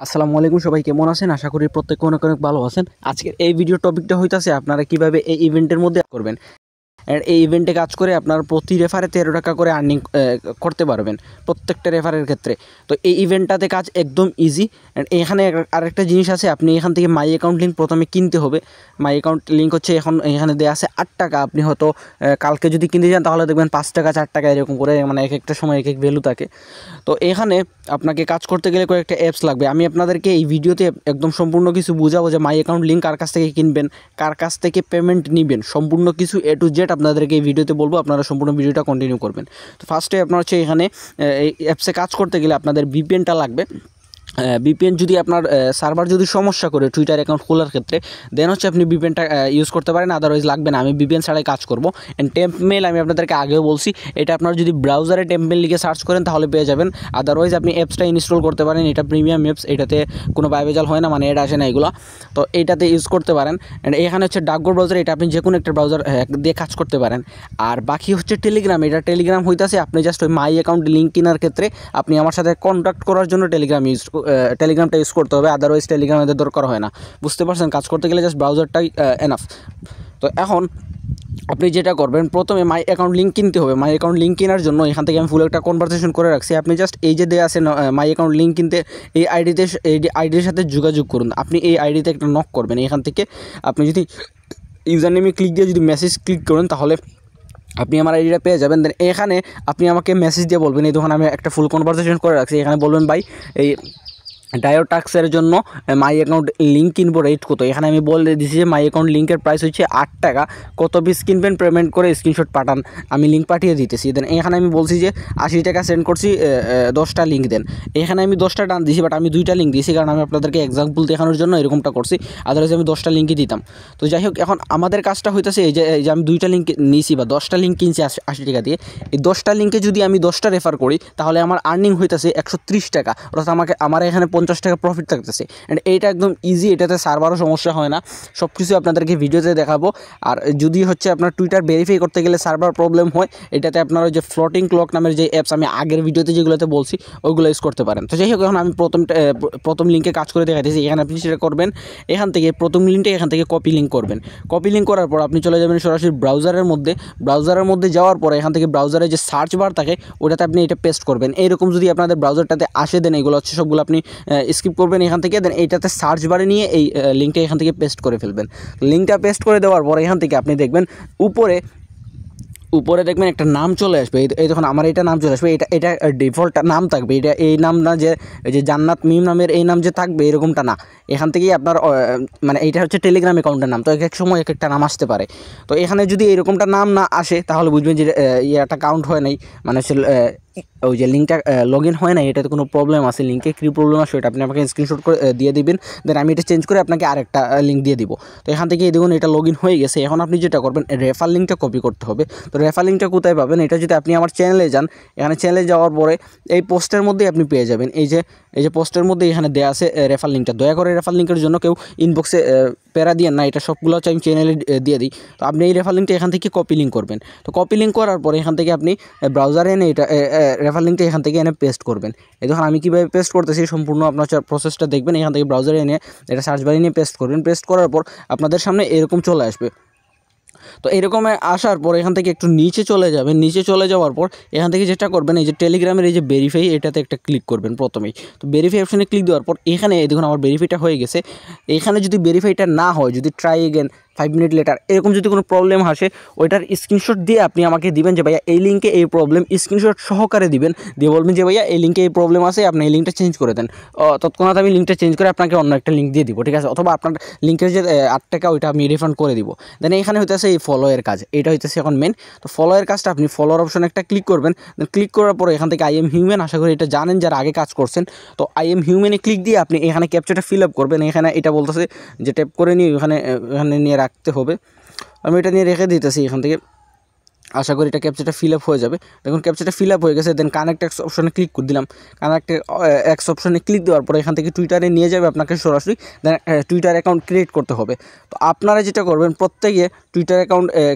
আসসালামু আলাইকুম, সবাই কেমন আছেন? আশা করি প্রত্যেকে অনেক অনেক ভালো আছেন। আজকের এই ভিডিও টপিকটা হইতাছে আপনারা কিভাবে এই ইভেন্টের মধ্যে করবেন। এই ইভেন্টে কাজ করে আপনারা প্রতি রেফারে 13 টাকা করে আর্নিং করতে পারবেন প্রত্যেকটা রেফারের ক্ষেত্রে। তো এই ইভেন্টটাতে কাজ একদম ইজি। এখানে আরেকটা জিনিস আছে, আপনি এখান থেকে মাই অ্যাকাউন্ট লিঙ্ক প্রথমে কিনতে হবে। মাই অ্যাকাউন্ট লিঙ্ক হচ্ছে এখন এখানে দেওয়া আছে 8 টাকা। আপনি হয়তো কালকে যদি কিনতে যান তাহলে দেখবেন 5 টাকা 4 টাকা এরকম করে, মানে এক একটা সময় এক এক ভ্যালু থাকে। তো এখানে আপনাকে কাজ করতে গেলে কয়েকটা অ্যাপস লাগবে। আমি আপনাদেরকে এই ভিডিওতে একদম সম্পূর্ণ কিছু বুঝাবো যে মাই অ্যাকাউন্ট লিঙ্ক কার কাছ থেকে কিনবেন, কার কাছ থেকে পেমেন্ট নেবেন, সম্পূর্ণ কিছু এ টু জেড আপনাদেরকে এই ভিডিওতে বলবো। আপনারা সম্পূর্ণ ভিডিওটা কন্টিনিউ করবেন। তো ফার্স্টে আপনার হচ্ছে এখানে এই অ্যাপসে কাজ করতে গেলে আপনাদের ভিপিএনটা লাগবে। ভিপিএন যদি আপনার সার্ভার যদি সমস্যা করে টুইটার অ্যাকাউন্ট খোলার ক্ষেত্রে, দেন হচ্ছে আপনি ভিপিএনটা ইউজ করতে পারেন, আদারওয়াইজ লাগবে না। আমি ভিপিএন ছাড়াই কাজ করব। অ্যান্ড টেম্পমেল আমি আপনাদেরকে আগেও বলছি, এটা আপনার যদি ব্রাউজারে টেম্পমেল লিখে সার্চ করেন তাহলে পেয়ে যাবেন। আদারওয়াইজ আপনি অ্যাপসটা ইনস্টল করতে পারেন। এটা প্রিমিয়াম অ্যাপস, এটাতে কোনো বাইবেজাল হয় না, মানে এটা আসে না এগুলো। তো এইটাতে ইউজ করতে পারেন। অ্যান্ড এখানে হচ্ছে ডাকঘর ব্রাউজার, এটা আপনি যে কোনো একটা ব্রাউজার দিয়ে কাজ করতে পারেন। আর বাকি হচ্ছে টেলিগ্রাম। এটা টেলিগ্রাম হইতাছে আপনি জাস্ট ওই মাই অ্যাকাউন্ট লিঙ্ক কেনার ক্ষেত্রে আপনি আমার সাথে কন্ট্যাক্ট করার জন্য টেলিগ্রামটা ইউজ করতে হবে। আদারওয়াইজ টেলিগ্রাম এদের দরকার হয় না। বুঝতে পারছেন? কাজ করতে গেলে জাস্ট ব্রাউজারটাই এনাফ। তো এখন আপনি যেটা করবেন, প্রথমে মাই অ্যাকাউন্ট লিঙ্ক কিনতে হবে। মাই অ্যাকাউন্ট লিঙ্ক কেনার জন্য এখান থেকে আমি ফুল একটা কনভারসেশন করে রাখছি। আপনি জাস্ট এই যে দেওয়া আছে মাই অ্যাকাউন্ট লিঙ্ক কিনতে, এই আইডির সাথে যোগাযোগ করুন। আপনি এই আইডিতে একটা নক করবেন। এখান থেকে আপনি যদি ইউজার নেমে ক্লিক দিয়ে যদি মেসেজ ক্লিক করেন তাহলে আপনি আমার আইডিটা পেয়ে যাবেন। দেন এখানে আপনি আমাকে মেসেজ দিয়ে বলবেন, এই তখন আমি একটা ফুল কনভারসেশন করে রাখছি। এখানে বলবেন, ভাই এই ডায়োটাক্সের জন্য মাই অ্যাকাউন্ট লিঙ্ক কিনবো, রেট কত? এখানে আমি বলে দিচ্ছি যে মাই অ্যাকাউন্ট লিঙ্কের প্রাইস হচ্ছে 8 টাকা। কত পিস কিনবেন পেমেন্ট করে স্ক্রিনশট পাঠান, আমি লিঙ্ক পাঠিয়ে দিতেছি। দেন এখানে আমি বলছি যে 80 টাকা সেন্ড করছি, 10টা লিঙ্ক দেন। এখানে আমি 10টা ডান দিয়েছি, বাট আমি 2টা লিঙ্ক দিয়েছি কারণ আমি আপনাদেরকে এক্সাম্পল দেখানোর জন্য এরকমটা করছি। আদারওয়াইজ আমি 10টা লিঙ্কই দিতাম। তো যাই হোক, এখন আমাদের কাজটা হইতেছে এই যে আমি 2টা লিঙ্ক নিয়েছি বা 10টা লিঙ্ক কিনছি 80 টাকা দিয়ে। এই 10টা লিঙ্কে যদি আমি 10টা রেফার করি তাহলে আমার আর্নিং হইতেছে 130 টাকা। অর্থাৎ আমার এখানে 50 টাকা প্রফিট থাকতেছে। অ্যান্ড এইটা একদম ইজি, এটাতে সার্ভারও সমস্যা হয় না। সব কিছু আপনাদেরকে ভিডিওতে দেখাবো। আর যদি হচ্ছে আপনার টুইটার ভেরিফাই করতে গেলে সার্ভার প্রবলেম হয়, এটাতে আপনার ওই যে ফ্লোটিং ক্লক নামের যে অ্যাপস আমি আগের ভিডিওতে যেগুলোতে বলছি ওইগুলো ইউজ করতে পারেন। তো যাই হোক, এখন আমি প্রথম লিঙ্কে কাজ করে দেখাইতেছি। এখানে আপনি সেটা করবেন, এখান থেকে প্রথম লিঙ্কটা এখান থেকে কপি লিঙ্ক করবেন। কপি লিঙ্ক করার পর আপনি চলে যাবেন সরাসরি ব্রাউজারের মধ্যে যাওয়ার পরে এখান থেকে ব্রাউজারে যে সার্চ বার থাকে ওটাতে আপনি এটা পেস্ট করবেন। এইরকম যদি আপনাদের ব্রাউজারটাতে আসে, দেন এগুলো হচ্ছে সবগুলো আপনি স্কিপ করবেন এখান থেকে। দেন এইটাতে সার্চ বারে নিয়ে এই লিঙ্কটা এখান থেকে পেস্ট করে ফেলবেন। লিঙ্কটা পেস্ট করে দেওয়ার পর এখান থেকে আপনি দেখবেন উপরে দেখবেন একটা নাম চলে আসবে। এই দেখুন আমার এটা নাম চলে আসবে। এটা ডিফল্ট নাম থাকবে। এটা এই নাম না যে জান্নাত মিম নামের এই নাম যে থাকবে এরকমটা না। এখান থেকেই আপনার মানে এইটা হচ্ছে টেলিগ্রাম অ্যাকাউন্টের নাম। তো এক এক সময় এক একটা নাম আসতে পারে। তো এখানে যদি এরকমটা নাম না আসে তাহলে বুঝবেন যে এটা কাউন্ট হয় নাই, মানে ওই যে লিঙ্কটা লগ ইন হয় না, এটাতে কোনো প্রবলেম আছে। লিঙ্কে কী প্রবলেম আসে ওটা আপনি আমাকে স্ক্রিনশট করে দিয়ে দিবেন। দেন আমি এটা চেঞ্জ করে আপনাকে আরেকটা লিঙ্ক দিয়ে দিব। তো এখান থেকে দেখুন এটা লগ ইন হয়ে গেছে। এখন আপনি যেটা করবেন, রেফার লিঙ্কটা কপি করতে হবে। তো রেফার লিঙ্কটা কোথায় পাবেন? এটা যদি আপনি আমার চ্যানেলে যান, এখানে চ্যানেলে যাওয়ার পরে এই পোস্টের মধ্যেই আপনি পেয়ে যাবেন। এই যে পোস্টের মধ্যে এখানে দেওয়া আছে রেফার লিঙ্কটা। দয়া করে রেফার লিঙ্কের জন্য কেউ ইনবক্সে প্যারা দিয়ে না, এটা সবগুলো হচ্ছে আমি চ্যানেলে দিয়ে দিই। তো আপনি এই রেফার লিঙ্কটা এখান থেকে কপি লিঙ্ক করবেন। তো কপি লিঙ্ক করার পরে এখান থেকে আপনি ব্রাউজারে এনে এটা রেফার লিঙ্কটা এখান থেকে এনে পেস্ট করবেন। এই দেখুন আমি কীভাবে পেস্ট করতেছি, সম্পূর্ণ আপনার প্রসেসটা দেখবেন। এখান থেকে ব্রাউজারে এনে এটা সার্চ বারে নিয়ে পেস্ট করবেন। পেস্ট করার পর আপনাদের সামনে এরকম চলে আসবে। তো এরকম আসার পর এখান থেকে একটু নিচে চলে যাবেন। নিচে চলে যাওয়ার পর এখান থেকে যেটা করবেন, এই যে টেলিগ্রামের এই যে ভেরিফাই, এটাতে একটা ক্লিক করবেন প্রথমেই। তো ভেরিফাই অপশানে ক্লিক দেওয়ার পর এখানে দেখুন আমার ভেরিফাইটা হয়ে গেছে। এখানে যদি ভেরিফাইটা না হয়, যদি ট্রাই এগেন 5 মিনিট লেটার এরকম যদি কোনো প্রবলেম আসে, ওইটার স্ক্রিনশট দিয়ে আপনি আমাকে দিবেন যে ভাইয়া এই লিঙ্কে এই প্রবলেম, স্ক্রিনশট সহকারে দিবেন। দিয়ে বলবেন যে ভাইয়া এই লিঙ্কে এই প্রবলেম আছে, আপনি এই লিঙ্কটা চেঞ্জ করে দেন। তৎক্ষণাৎ আমি লিঙ্কটা চেঞ্জ করে আপনাকে অন্য একটা লিঙ্ক দিয়ে দিব, ঠিক আছে? অথবা আপনার লিঙ্কের যে 8 টাকা ওইটা আমি রিফান্ড করে দিব। দেন এখানে হইতেছে এই ফলোয়ের কাজ, এটা হইতেছে এখন মেন। তো ফলোয়ের কাজটা আপনি ফলোয়ার অপশনে একটা ক্লিক করবেন। দেন ক্লিক করার পরে এখান থেকে আই এম হিউম্যান, আশা করি এটা জানেন যারা আগে কাজ করছেন। তো আই এম হিউম্যানে ক্লিক দিয়ে আপনি এখানে ক্যাপচাটা ফিল আপ করবেন। এখানে এটা বলতেছে যে ট্যাপ করে নিয়ে এখানে নিয়ে রাখতে হবে। আমি এটা নিয়ে রেখে দিতেছি এখান থেকে। আশা করি এটা ক্যাপচাটা ফিল আপ হয়ে যাবে। দেখুন ক্যাপচাটা ফিল আপ হয়ে গেছে। দেন কানেক্ট এক্স অপশনে ক্লিক করে দিলাম। কানেক্ট এক্স অপশনে ক্লিক দেওয়ার পরে এখান থেকে টুইটারে নিয়ে যাবে আপনাকে সরাসরি। দেন টুইটার অ্যাকাউন্ট ক্রিয়েট করতে হবে। তো আপনারা যেটা করবেন, প্রত্যেকে টুইটার অ্যাকাউন্ট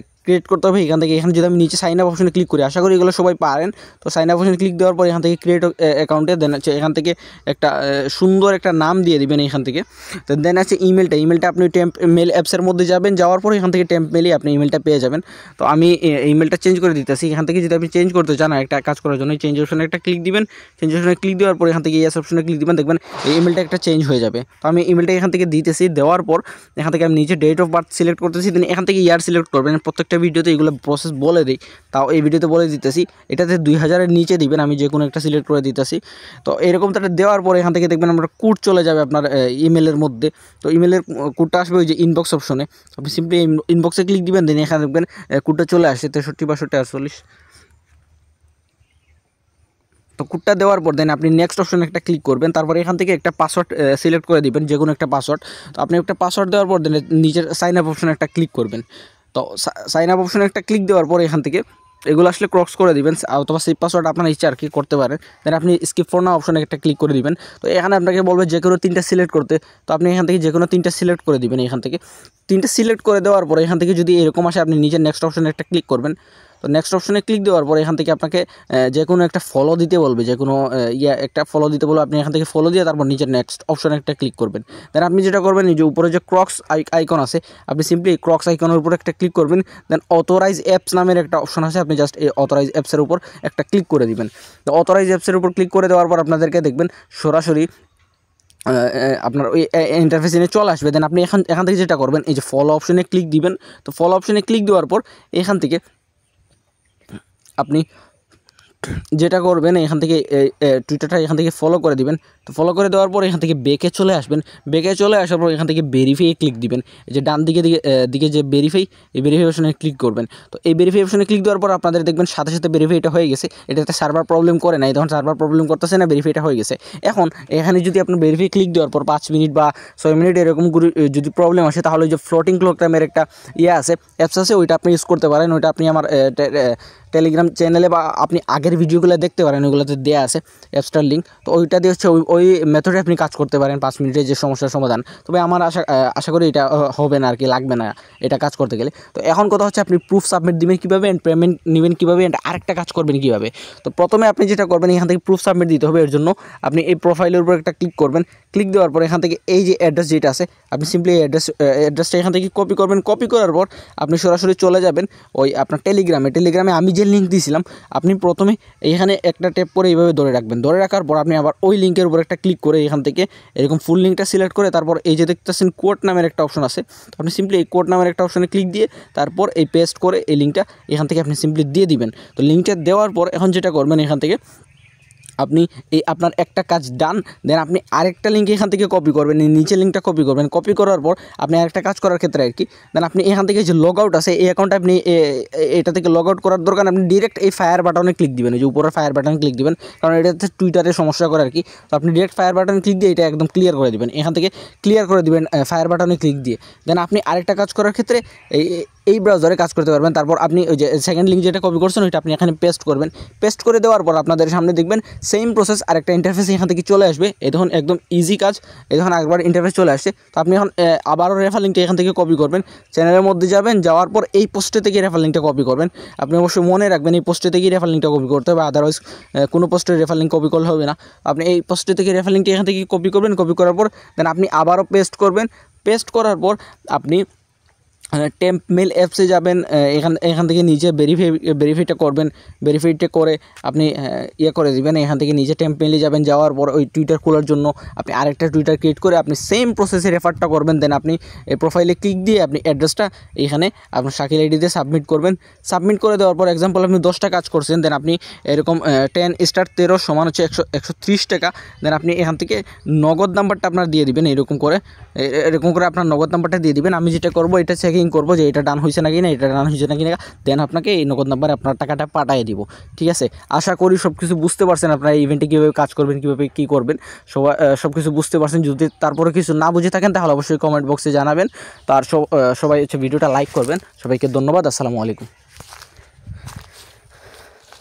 ক্রিয়েট করতে হবে। এখান থেকে এখানে যদি আমি নিচে সাইন আপ অপশনে ক্লিক করি, আশা করি এগুলো সবাই পারেন। তো সাইন আপ অপশনে ক্লিক দেওয়ার পর এখান থেকে ক্রিয়েট অ্যাকাউন্টে দেন হচ্ছে এখান থেকে একটা সুন্দর একটা নাম দিয়ে দিবেন এখান থেকে। তো দেন আছে ইমেলটা আপনি টেম্প মেল অ্যাপসের মধ্যে যাবেন, যাওয়ার পর এখান থেকে টেম্প মেলে আপনি ইমেলটা পেয়ে যাবেন। তো আমি ইমেলটা চেঞ্জ করে দিতেছি। এখান থেকে যদি আপনি চেঞ্জ করতে চান একটা কাজ করার জন্য, চেঞ্জ অপশনে একটা ক্লিক দিবেন। চেঞ্জ অপশনে ক্লিক দেওয়ার পর এখান থেকে ইয়েস অপশনে ক্লিক দিবেন, দেখবেন এই ইমেলটা একটা চেঞ্জ হয়ে যাবে। তো আমি ইমেলটা এখান থেকে দিতেছি। দেওয়ার পর এখান থেকে আমি নিচে ডেট অফ বার্থ সিলেক্ট করতেছি, দেন এখান থেকে ইয়ার সিলেক্ট করবেন। প্রত্যেকটা ভিডিওতে এগুলো প্রসেস বলে দিই, তাও এই ভিডিওতে বলে দিতেছি। এটাতে 2000-এর নিচে দিবেন, আমি যে কোনো একটা সিলেক্ট করে দিতেছি। তো এরকম তাটা দেওয়ার পর এখান থেকে দেখবেন আমরা কোড চলে যাবে আপনার ইমেলের মধ্যে। তো ইমেলের কোডটা আসবে ওই যে ইনবক্স অপশনে, আপনি সিম্পলি ইনবক্সে ক্লিক দিবেন, দেন এখানে দেখবেন কোডটা চলে আসছে 63 62 48। তো কোডটা দেওয়ার পর দেন আপনি নেক্সট অপশনে একটা ক্লিক করবেন। তারপরে এখান থেকে একটা পাসওয়ার্ড সিলেক্ট করে দিবেন, যে কোনো একটা পাসওয়ার্ড। তো আপনি একটা পাসওয়ার্ড দেওয়ার পর দেন নিচের সাইন আপ অপশনে একটা ক্লিক করবেন। তো সাইন আপ অপশনে একটা ক্লিক দেওয়ার পর এখান থেকে এগুলো আসলে ক্রস করে দিবেন, অথবা সেই পাসওয়ার্ড আপনার ইচ্ছা আর কি করতে পারেন। দেন আপনি স্কিপ ফর নাও অপশনে একটা ক্লিক করে দিবেন। তো এখানে আপনাকে বলবে যে কোনো 3টা সিলেক্ট করতে। তো আপনি এখান থেকে যে কোনো 3টা সিলেক্ট করে দিবেন। এখান থেকে 3টা সিলেক্ট করে দেওয়ার পরে এখান থেকে যদি এরকম আসে, আপনি নিচের নেক্সট অপশনে একটা ক্লিক করবেন। তো নেক্সট অপশনে ক্লিক দেওয়ার পরে এখান থেকে আপনাকে যে কোনো একটা ফলো দিতে বলবে, যে কোনো একটা ফলো দিতে বলবে। আপনি এখান থেকে ফলো দিয়ে তারপর নিচের নেক্সট অপশনে একটা ক্লিক করবেন। দেন আপনি যেটা করবেন, এই যে উপরে যে ক্রক্স আইকন আছে, আপনি সিম্পলি ক্রক্স আইকনের উপরে একটা ক্লিক করবেন। দেন অথরাইজ অ্যাপস নামের একটা অপশন আছে, আপনি জাস্ট এই অথরাইজ অ্যাপসের উপর একটা ক্লিক করে দিবেন। তো অথরাইজ অ্যাপসের উপর ক্লিক করে দেওয়ার পর আপনাদেরকে দেখবেন সরাসরি আপনার ওই ইন্টারফেস এনে চলে আসবে। দেন আপনি এখান থেকে যেটা করবেন, এই যে ফলো অপশনে ক্লিক দিবেন। তো ফলো অপশনে ক্লিক দেওয়ার পর এখান থেকে আপনি যেটা করবেন, এখান থেকে টুইটারটা এখান থেকে ফলো করে দিবেন। তো ফলো করে দেওয়ার পর এখান থেকে বেকে চলে আসবেন। বেকে চলে আসার পর এখান থেকে ভেরিফাই ক্লিক দিবেন। এই যে ডান দিকে যে ভেরিফাই, এই ভেরিফাই অপশনে ক্লিক করবেন। তো এই ভেরিফাই অপশনে ক্লিক দেওয়ার পর আপনাদের দেখবেন সাথে সাথে ভেরিফাইটা হয়ে গেছে। এটাতে সার্ভার প্রবলেম করে নাই, তখন সার্ভার প্রবলেম করতেছে না, ভেরিফাইটা হয়ে গেছে। এখন এখানে যদি আপনার ভেরিফাই ক্লিক দেওয়ার পর 5 মিনিট বা 6 মিনিট এরকম যদি প্রবলেম আসে, তাহলে ওই যে ফ্লোটিং ক্লক নামের একটা আছে, অ্যাপস আছে, ওইটা আপনি ইউজ করতে পারেন। ওইটা আপনি আমার টেলিগ্রাম চ্যানেলে বা আপনি আগের ভিডিওগুলো দেখতে পারেন, ওইগুলোতে দেওয়া আছে অ্যাপসটার লিঙ্ক। তো ওইটা দিয়ে হচ্ছে ওই মেথডে আপনি কাজ করতে পারেন 5 মিনিটের যে সমস্যার সমাধান। তবে আমার আশা করি এটা হবে না আর কি, লাগবে না এটা কাজ করতে গেলে। তো এখন কথা হচ্ছে আপনি প্রুফ সাবমিট দিবেন কীভাবে, অ্যান্ড পেমেন্ট নেবেন কীভাবে, অ্যান্ড আরেকটা কাজ করবেন কীভাবে। তো প্রথমে আপনি যেটা করবেন, এখান থেকে প্রুফ সাবমিট দিতে হবে। এর জন্য আপনি এই প্রোফাইলের উপর একটা ক্লিক করবেন। ক্লিক দেওয়ার পর এখান থেকে এই যে অ্যাড্রেস যেটা আছে, আপনি সিম্পলি এই অ্যাড্রেসটা এখান থেকে কপি করবেন। কপি করার পর আপনি সরাসরি চলে যাবেন ওই আপনার টেলিগ্রামে আমি যে লিঙ্ক দিয়েছিলাম, আপনি প্রথমে এখানে একটা ট্যাপ করে এইভাবে ধরে রাখবেন। ধরে রাখার পর আপনি আবার ওই লিঙ্কের উপর একটা ক্লিক করে এখান থেকে এরকম ফুল লিঙ্কটা সিলেক্ট করে তারপর এই যে দেখতেছেন কোড নামের একটা অপশন আছে, আপনি সিম্পলি এই কোড নামের একটা অপশনে ক্লিক দিয়ে তারপর এই পেস্ট করে এই লিঙ্কটা এখান থেকে আপনি সিম্পলি দিয়ে দিবেন। তো লিঙ্কটা দেওয়ার পর এখন যেটা করবেন, এখান থেকে আপনি এই আপনার একটা কাজ ডান। দেন আপনি আরেকটা লিঙ্ক এখান থেকে কপি করবেন, এই নিচের লিঙ্কটা কপি করবেন। কপি করার পর আপনি আরেকটা কাজ করার ক্ষেত্রে আর কি, দেন আপনি এখান থেকে যে লগ আউট আছে, এই অ্যাকাউন্টে আপনি এটা থেকে লগ আউট করার দরকার, আপনি ডিরেক্ট এই ফায়ার বাটনে ক্লিক দিবেন, এই যে উপরে ফায়ার বাটনে ক্লিক দিবেন, কারণ এটাতে টুইটারে সমস্যা করে আর কি। তো আপনি ডিরেক্ট ফায়ার বাটনে ক্লিক দিয়ে এটা একদম ক্লিয়ার করে দিবেন। এখান থেকে ক্লিয়ার করে দিবেন ফায়ার বাটনে ক্লিক দিয়ে। দেন আপনি আরেকটা কাজ করার ক্ষেত্রে এই ব্রাউজারে কাজ করতে পারবেন। তারপর আপনি ওই যে সেকেন্ড লিঙ্ক যেটা কপি করছেন, ওইটা আপনি এখানে পেস্ট করবেন। পেস্ট করে দেওয়ার পর আপনাদের সামনে দেখবেন সেম প্রসেস আরেকটা ইন্টারফেস এখান থেকে চলে আসবে। এই দেখুন একদম ইজি কাজ, এই দেখুন একবার ইন্টারফেস চলে আসছে। তো আপনি এখন আবারও রেফার লিঙ্কটা এখান থেকে কপি করবেন, চ্যানেলের মধ্যে যাবেন, যাওয়ার পর এই পোস্টে থেকে রেফার লিঙ্কটা কপি করবেন। আপনি অবশ্যই মনে রাখবেন এই পোস্টে থেকেই রেফার লিঙ্কটা কপি করতে হবে, আদারওয়াইজ কোনো পোস্টের রেফার লিঙ্ক কপি করলে হবে না। আপনি এই পোস্টে থেকে রেফার লিঙ্কটা এখান থেকে কপি করবেন। কপি করার পর দেন আপনি আবারও পেস্ট করবেন। পেস্ট করার পর আপনি টেম্প মেল অ্যাপসে যাবেন, এখান থেকে নিচে ভেরিফাইটা করবেন। ভেরিফাইটা করে আপনি করে দিবেন। এখান থেকে নিচে টেম্প মেলে যাবেন, যাওয়ার পর ওই টুইটার খোলার জন্য আপনি আরেকটা টুইটার ক্রিয়েট করে আপনি সেম প্রসেসে রেফারটা করবেন। দেন আপনি এই প্রোফাইলে ক্লিক দিয়ে আপনি অ্যাড্রেসটা এখানে আপনার শাকিল আইডি দিয়ে সাবমিট করবেন। সাবমিট করে দেওয়ার পর এক্সাম্পল আপনি 10টা কাজ করছেন, দেন আপনি এরকম 10 * 13 সমান হচ্ছে 130 টাকা। দেন আপনি এখান থেকে নগদ নাম্বারটা আপনার দিয়ে দিবেন, এরকম করে আপনার নগদ নাম্বারটা দিয়ে দিবেন। আমি যেটা করবো, এটা চেকিং করবো যে এটা ডান হয়েছে নাকি না, এটা ডান হয়েছে নাকি না, দেন আপনাকে এই নগদ নাম্বারে আপনার টাকাটা পাঠিয়ে দিব। ঠিক আছে, আশা করি সব কিছু বুঝতে পারছেন, আপনারা ইভেন্টে কীভাবে কাজ করবেন, কীভাবে কী করবেন, সব কিছু বুঝতে পারছেন। যদি তারপরে কিছু না বুঝে থাকেন তাহলে অবশ্যই কমেন্ট বক্সে জানাবেন। তার সবাই হচ্ছে ভিডিওটা লাইক করবেন। সবাইকে ধন্যবাদ। আসসালামু আলাইকুম।